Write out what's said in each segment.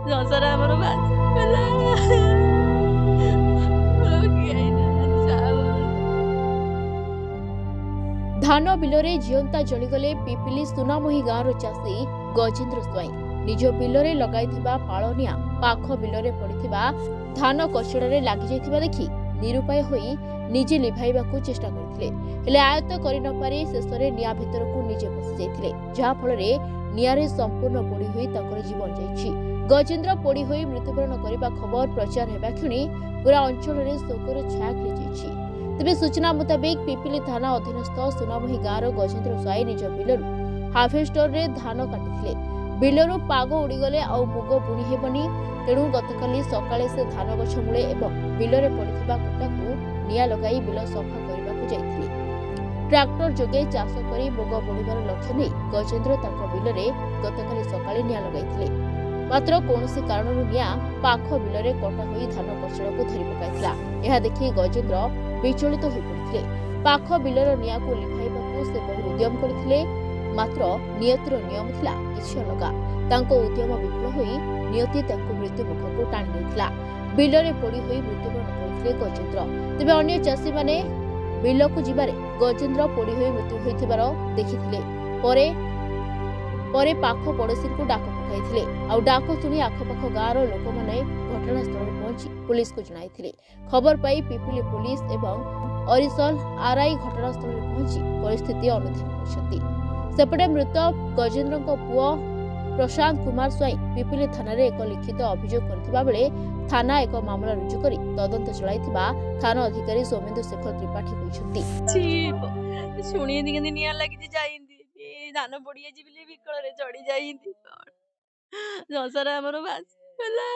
ସଂସାର ଆମର ଭାସିଗଲା। ମୋର କେହି ନାହାନ୍ତି ସାହା ଭରସା। ଧାନ ବିଲରେ ଜିଅନ୍ତା ଜଳିଗଲେ ପିପିଲି ସୁନାମୁହିଁ ଗାଁର ଚାଷୀ ଗଜେନ୍ଦ୍ର ସ୍ୱାଇଁ। ନିଜ ବିଲରେ ଲଗାଇଥିବା ପାଳନିଆ ପାଖ ବିଲରେ ପଡ଼ିଥିବା ଧାନ କଚଡ଼ାରେ ଲାଗିଯାଇଥିବା ଦେଖି ନିରୁପାୟ ହୋଇ ନିଜେ ଲିଭାଇବାକୁ ଚେଷ୍ଟା କରିଥିଲେ, ହେଲେ ଆୟତ୍ତ କରିନପାରି ଶେଷରେ ନିଆଁ ଭିତରକୁ ନିଜେ ପଶିଯାଇଥିଲେ, ଯାହାଫଳରେ ନିଆଁରେ ସମ୍ପୂର୍ଣ୍ଣ ପୋଡ଼ି ହୋଇ ତାଙ୍କର ଜୀବନ ଯାଇଛି। ଗଜେନ୍ଦ୍ର ପୋଡ଼ି ହୋଇ ମୃତ୍ୟୁବରଣ କରିବା ଖବର ପ୍ରଚାର ହେବା କ୍ଷଣି ପୁରା ଅଞ୍ଚଳରେ ଶୋକର ଛାୟା ଖେଳିଯାଇଛି। ତେବେ ସୂଚନା ମୁତାବିକ ପିପିଲି ଥାନା ଅଧୀନସ୍ଥ ସୁନାମୁହିଁ ଗାଁର ଗଜେନ୍ଦ୍ର ସ୍ୱାଇଁ ନିଜ ବିଲରୁ ହାର୍ଭେଷ୍ଟରରେ ଧାନ କାଟିଥିଲେ। ବିଲରୁ ପାଗ ଉଡ଼ିଗଲେ ଆଉ ମୁଗ ବୁଣି ହେବନି, ତେଣୁ ଗତକାଲି ସକାଳେ ସେ ଧାନ ଗଛ ମୂଳେ ଏବଂ ବିଲରେ ପଡ଼ିଥିବା କୁଟାକୁ ନିଆଁ ଲଗାଇ ବିଲ ସଫା କରିବାକୁ ଯାଇଥିଲେ। ଟ୍ରାକ୍ଟର ଯୋଗେ ଚାଷ କରି ମୁଗ ବୁଣିବାର ଲକ୍ଷ୍ୟ ନେଇ ଗଜେନ୍ଦ୍ର ତାଙ୍କ ବିଲରେ ଗତକାଲି ସକାଳେ ନିଆଁ ଲଗାଇଥିଲେ। ମାତ୍ର କୌଣସି କାରଣରୁ ନିଆଁ ପାଖ ବିଲରେ କଟା ହୋଇ ଧାନ କଚଡ଼ାକୁ ଧରି ପକାଇଥିଲା। ଏହା ଦେଖି ଗଜେନ୍ଦ୍ର ବିଚଳିତ ହୋଇପଡ଼ିଥିଲେ। ପାଖ ବିଲର ନିଆଁକୁ ଲିଭାଇବାକୁ ସେ ବହୁ ଉଦ୍ୟମ କରିଥିଲେ, ମାତ୍ର ନିୟତିର ନିୟମ ଥିଲା କିଛି ଅଲଗା। ତାଙ୍କ ଉଦ୍ୟମ ବିଫଳ ହୋଇ ନିୟତି ତାଙ୍କୁ ମୃତ୍ୟୁ ମୁଖକୁ ଟାଣି ନେଇଥିଲା। ବିଲରେ ପୋଡ଼ି ହୋଇ ମୃତ୍ୟୁବରଣ କରିଥିଲେ ଗଜେନ୍ଦ୍ର। ତେବେ ଅନ୍ୟ ଚାଷୀମାନେ ବିଲକୁ ଯିବାରେ ଗଜେନ୍ଦ୍ର ପୋଡ଼ି ହୋଇ ମୃତ୍ୟୁ ହୋଇଥିବାର ଦେଖିଥିଲେ। ପରେ ପାଖ ପଡ଼ୋଶୀଙ୍କୁ ଡାକ ପକାଇଥିଲେ। ଆଉ ଡାକ ଶୁଣି ଆଖପାଖ ଗାଁର ଲୋକମାନେ ଘଟଣାସ୍ଥଳରେ ପହଞ୍ଚି ପୁଲିସକୁ ଜଣାଇଥିଲେ। ଖବର ପାଇ ପିପିଲି ପୁଲିସ ଏବଂ ଅରିସଲ ଆର୍ଆଇ ଘଟଣାସ୍ଥଳରେ ପହଞ୍ଚି ପରିସ୍ଥିତି ଅନୁଧ୍ୟାନ କରିଛନ୍ତି। ସେପଟେ ମୃତ ଗଜେନ୍ଦ୍ରଙ୍କ ପୁଅ ପ୍ରଶାନ୍ତ କୁମାର ସ୍ୱାଇଁ ପିପିଲି ଥାନାରେ ଏକ ଲିଖିତ ଅଭିଯୋଗ କରିଥିବା ବେଳେ ଥାନା ଏକ ମାମଲା ରୁଜୁ କରି ତଦନ୍ତ ଚଳାଇଥିବା ଥାନା ଅଧିକାରୀ ସୌମେନ୍ଦୁ ଶେଖର ତ୍ରିପାଠୀ କହିଛନ୍ତି। ଶୁଣିନ୍ତି କେମିତି ନିଆଁ ଲାଗିଛି ଯାଇନ୍ତି ଧାନ ପଡ଼ିଯାଇଛି ବୋଲି ବିକଳରେ ଚଢ଼ି ଯାଇନ୍ତି। ସଂସାର ଆମର ଭାସିଗଲା।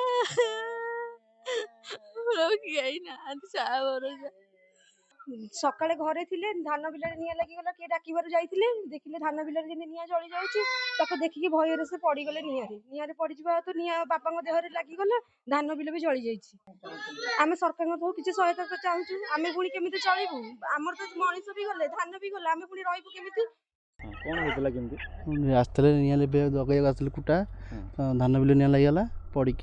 ମୋର କେହି ନାହାନ୍ତି ସାହା ଭରସା। ସକାଳେ ଘରେ ଥିଲେ, ଧାନ ବିଲରେ ନିଆଁ ଲାଗିଗଲା, କିଏ ଡାକିବାରୁ ଯାଇଥିଲେ, ଦେଖିଲେ ଧାନ ବିଲରେ ଯେମିତି ନିଆଁ ଜଳି ଯାଉଛି, ତାକୁ ଦେଖିକି ଭୟରେ ସେ ପଡ଼ିଗଲେ ନିଆଁରେ ପଡ଼ିଯିବା ହେତୁ ନିଆଁ ବାପାଙ୍କ ଦେହରେ ଲାଗିଗଲା, ଧାନ ବିଲ ବି ଜଳି ଯାଇଛି। ଆମେ ସରକାରଙ୍କ କିଛି ସହାୟତା ଚାହୁଁଛୁ। ଆମେ ପୁଣି କେମିତି ଚଳିବୁ? ଆମର ତ ମଣିଷ ବି ଗଲେ, ଧାନ ବି ଗଲେ, ଆମେ ପୁଣି ରହିବୁ କେମିତି? କଣ ହେଇଥିଲା କେମିତି? ଆସିଥିଲେ ନିଆଁ ଲଗାଇବାକୁ ଆସିଥିଲେ କୁଟା, ଧାନ ବିଲ ନିଆଁ ଲାଗିଗଲା, ପଡ଼ି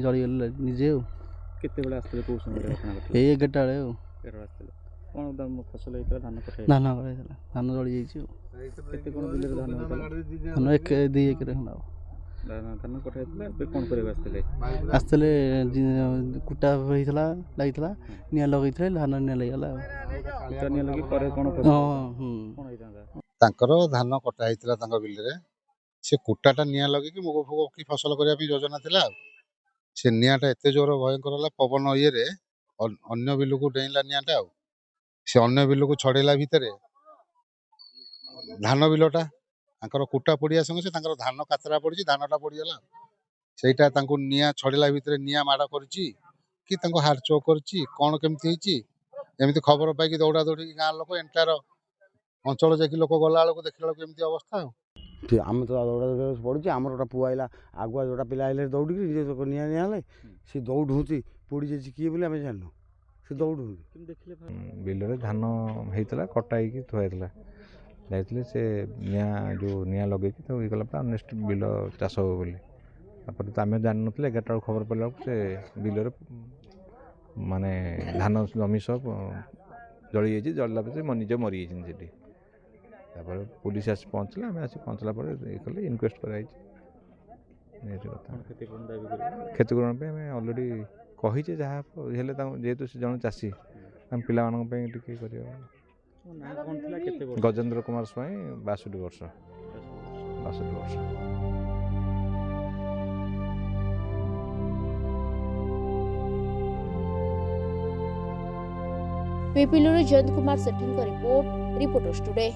ଜଳିଗଲେ ନିଜେ ଆଉ। କେତେବେଳେ ଆସିଥିଲେ, କୋଉ ସମୟରେ ଘଟଣା ଘଟିଥିଲା? ଏଇ 11ଟା ବେଳେ ଆଉ। ଆସିଥିଲେ କଣ ଫସଲ ହେଇଥିଲା? ଧାନ କଟା ଧାନ କରାଇଥିଲା, ଧାନ ଜଳିଯାଇଛି ଆଉ। କେତେ କଣ ବିଲରେ ଧାନ ହେଇଥିଲା? ଧାନ 2 ଏକର ଖଣ୍ଡ ଆଉ। ଧାନ କଟା ହେଇଥିଲା। ଏବେ କଣ କରିବାକୁ ଆସିଥିଲେ କୁଟା ହେଇଥିଲା, ଲାଗିଥିଲା, ନିଆଁ ଲଗେଇଥିଲେ, ଧାନ ନିଆଁ ଲାଗିଗଲା ଆଉ। ନିଆଁ ଲାଗି ପରେ କଣ ହଁ କଣ ହେଇଥାନ୍ତା? ତାଙ୍କର ଧାନ କଟା ହେଇଥିଲା ତାଙ୍କ ବିଲରେ। ସେ କୁଟାଟା ନିଆଁ ଲଗେଇକି ମୁଗ ଫୁଗ କି ଫସଲ କରିବା ପାଇଁ ଯୋଜନା ଥିଲା ଆଉ। ସେ ନିଆଁଟା ଏତେ ଜୋର ଭୟଙ୍କର ହେଲା, ପବନ ଇଏରେ ଅନ୍ୟ ବିଲକୁ ଡେଇଁଲା ନିଆଁଟା ଆଉ। ସେ ଅନ୍ୟ ବିଲକୁ ଛଡ଼େଇଲା ଭିତରେ ଧାନ ବିଲଟା ତାଙ୍କର କୁଟା ପଡ଼ିବା ସଙ୍ଗେ ସେ ତାଙ୍କର ଧାନ କାତରା ପଡ଼ିଛି, ଧାନଟା ପଡ଼ିଗଲା। ସେଇଟା ତାଙ୍କୁ ନିଆଁ ଛଡ଼େଇଲା ଭିତରେ ନିଆଁ ମାଡ଼ କରିଛି କି ତାଙ୍କୁ ହାର୍ଟ ଚୋକ୍ କରିଛି, କ'ଣ କେମିତି ହେଇଛି, ଏମିତି ଖବର ପାଇକି ଦୌଡ଼ା ଦୌଡ଼ିକି ଗାଁ ଲୋକ ଏଣ୍ଟାର ଅଞ୍ଚଳ ଯାଇକି ଲୋକ ଗଲା ବେଳକୁ ଦେଖିଲା ବେଳକୁ ଏମିତି ଅବସ୍ଥା ଆଉ। ଆମେ ତ ଦୌଡ଼ା ଦୌଡ଼ି ପଡ଼ୁଛି। ଆମର ଗୋଟେ ପୁଅ ଆଇଲା, ଆଗୁଆ ଯୋଉଟା ପିଲା ଆଇଲେ ଦୌଡ଼ିକି ନିଆଁ ହେଲେ ସେ ଦୌଡ଼ୁଛି, ପୋଡ଼ି ଯାଇଛି କିଏ ବୋଲି ଆମେ ଜାଣିନୁ। ସେ ଦୌଡ଼ୁଛି। ବିଲରେ ଧାନ ହେଇଥିଲା, କଟା ହେଇକି ଥୁଆ ହେଇଥିଲା। ଯାଇଥିଲେ ସେ ନିଆଁ ଲଗେଇକି ତାକୁ ଇଏ କଲା ପରେ ନେକ୍ସଟ ବିଲ ଚାଷ ହେବ ବୋଲି। ତାପରେ ତ ଆମେ ଜାଣିନଥିଲେ, 11ଟା ବେଳକୁ ଖବର ପାଇଲା ବେଳକୁ ସେ ବିଲରେ ମାନେ ଧାନ ଜମି ସହ ଜଳିଯାଇଛି। ଜଳିଲା ପରେ ସେ ନିଜେ ମରିଯାଇଛନ୍ତି ସେଠି। ତାପରେ ପୁଲିସ ଆସି ପହଞ୍ଚିଲା, ଆମେ ଆସି ପହଞ୍ଚିଲା ପରେ ଇଏ କଲେ, ଇନକ୍ୱେଷ୍ଟ କରାଯାଇଛି। କ୍ଷତିପୂରଣ ପାଇଁ ଆମେ ଅଲରେଡ଼ି କହିଛେ, ଯାହା ହେଲେ ତାଙ୍କୁ, ଯେହେତୁ ସେ ଜଣେ ଚାଷୀ, ତାଙ୍କ ପିଲାମାନଙ୍କ ପାଇଁ ଟିକେ କରିବା। ଗଜେନ୍ଦ୍ର କୁମାର ସ୍ୱାଇଁ, 62 ବର୍ଷ। ପିପିଲିରୁ ଜୟନ୍ତ କୁମାର ସେଠୀଙ୍କ ରିପୋର୍ଟ, ରିପୋର୍ଟର୍ସ ଟୁଡେ।